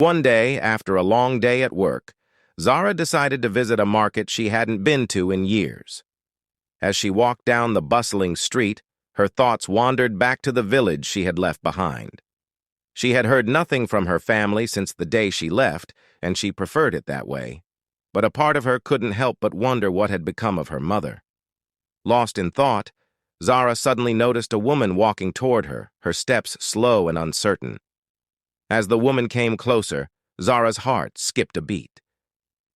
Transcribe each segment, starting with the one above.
One day, after a long day at work, Zara decided to visit a market she hadn't been to in years. As she walked down the bustling street, her thoughts wandered back to the village she had left behind. She had heard nothing from her family since the day she left, and she preferred it that way. But a part of her couldn't help but wonder what had become of her mother. Lost in thought, Zara suddenly noticed a woman walking toward her, her steps slow and uncertain. As the woman came closer, Zara's heart skipped a beat.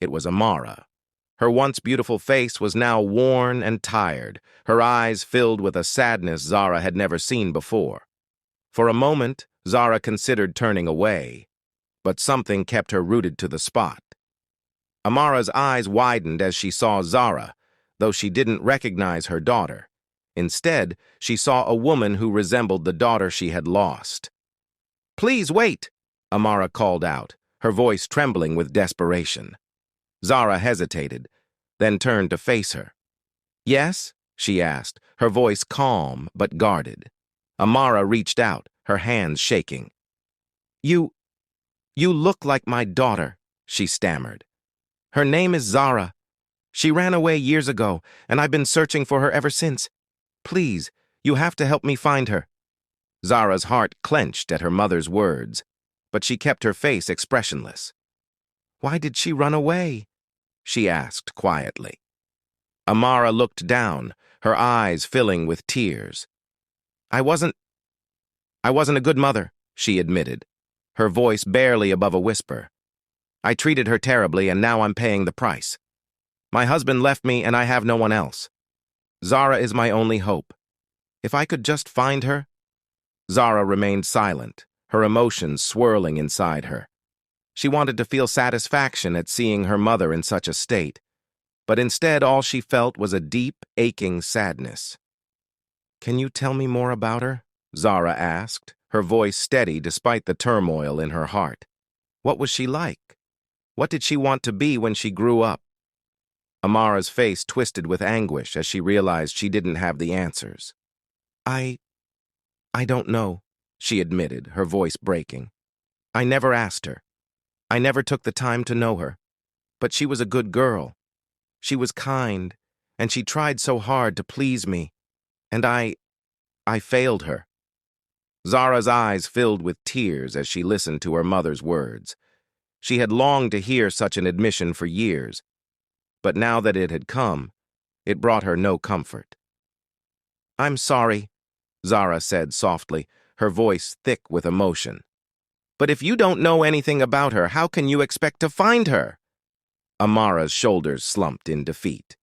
It was Amara. Her once beautiful face was now worn and tired, her eyes filled with a sadness Zara had never seen before. For a moment, Zara considered turning away, but something kept her rooted to the spot. Amara's eyes widened as she saw Zara, though she didn't recognize her daughter. Instead, she saw a woman who resembled the daughter she had lost. "Please wait," Amara called out, her voice trembling with desperation. Zara hesitated, then turned to face her. "Yes?" she asked, her voice calm but guarded. Amara reached out, her hands shaking. You look like my daughter," she stammered. "Her name is Zara. She ran away years ago, and I've been searching for her ever since. Please, you have to help me find her." Zara's heart clenched at her mother's words, but she kept her face expressionless. "Why did she run away?" she asked quietly. Amara looked down, her eyes filling with tears. I wasn't a good mother," she admitted, her voice barely above a whisper. "I treated her terribly, and now I'm paying the price. My husband left me, and I have no one else. Zara is my only hope. If I could just find her—" Zara remained silent, her emotions swirling inside her. She wanted to feel satisfaction at seeing her mother in such a state, but instead all she felt was a deep, aching sadness. "Can you tell me more about her?" Zara asked, her voice steady despite the turmoil in her heart. "What was she like? What did she want to be when she grew up?" Amara's face twisted with anguish as she realized she didn't have the answers. I don't know," she admitted, her voice breaking. "I never asked her. I never took the time to know her. But she was a good girl. She was kind, and she tried so hard to please me. And I failed her." Zara's eyes filled with tears as she listened to her mother's words. She had longed to hear such an admission for years, but now that it had come, it brought her no comfort. "I'm sorry," Zara said softly, her voice thick with emotion. "But if you don't know anything about her, how can you expect to find her?" Amara's shoulders slumped in defeat.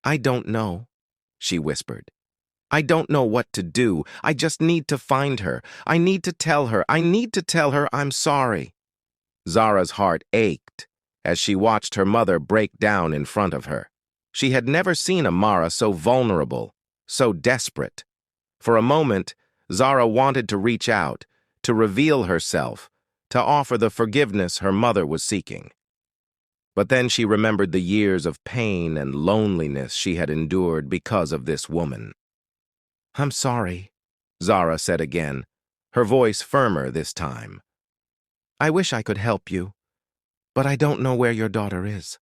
"I don't know," she whispered. "I don't know what to do. I just need to find her. I need to tell her I'm sorry." Zara's heart ached as she watched her mother break down in front of her. She had never seen Amara so vulnerable, so desperate. For a moment, Zara wanted to reach out, to reveal herself, to offer the forgiveness her mother was seeking. But then she remembered the years of pain and loneliness she had endured because of this woman. "I'm sorry," Zara said again, her voice firmer this time. "I wish I could help you, but I don't know where your daughter is."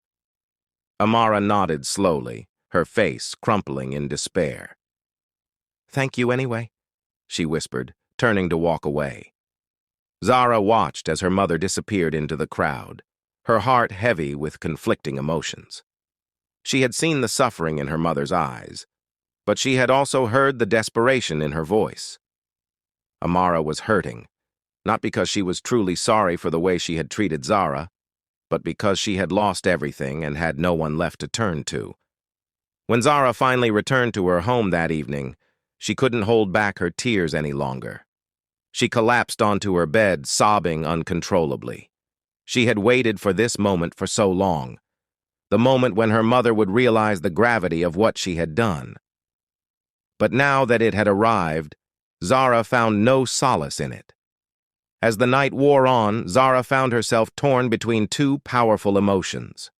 Amara nodded slowly, her face crumpling in despair. "Thank you anyway," she whispered, turning to walk away. Zara watched as her mother disappeared into the crowd, her heart heavy with conflicting emotions. She had seen the suffering in her mother's eyes, but she had also heard the desperation in her voice. Amara was hurting, not because she was truly sorry for the way she had treated Zara, but because she had lost everything and had no one left to turn to. When Zara finally returned to her home that evening, she couldn't hold back her tears any longer. She collapsed onto her bed, sobbing uncontrollably. She had waited for this moment for so long, the moment when her mother would realize the gravity of what she had done. But now that it had arrived, Zara found no solace in it. As the night wore on, Zara found herself torn between two powerful emotions.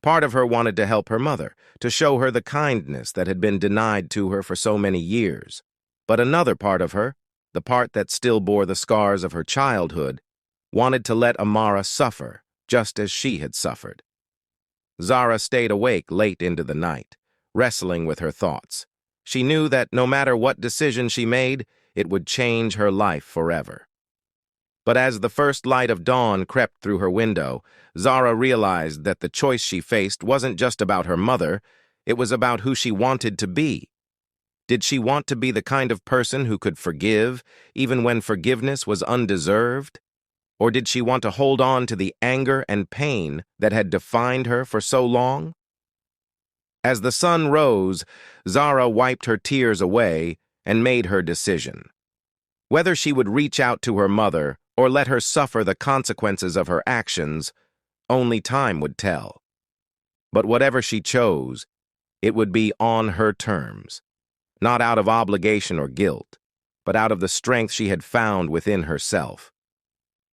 Part of her wanted to help her mother, to show her the kindness that had been denied to her for so many years. But another part of her, the part that still bore the scars of her childhood, wanted to let Amara suffer, just as she had suffered. Zara stayed awake late into the night, wrestling with her thoughts. She knew that no matter what decision she made, it would change her life forever. But as the first light of dawn crept through her window, Zara realized that the choice she faced wasn't just about her mother, it was about who she wanted to be. Did she want to be the kind of person who could forgive, even when forgiveness was undeserved? Or did she want to hold on to the anger and pain that had defined her for so long? As the sun rose, Zara wiped her tears away and made her decision. Whether she would reach out to her mother or let her suffer the consequences of her actions, only time would tell. But whatever she chose, it would be on her terms, not out of obligation or guilt, but out of the strength she had found within herself.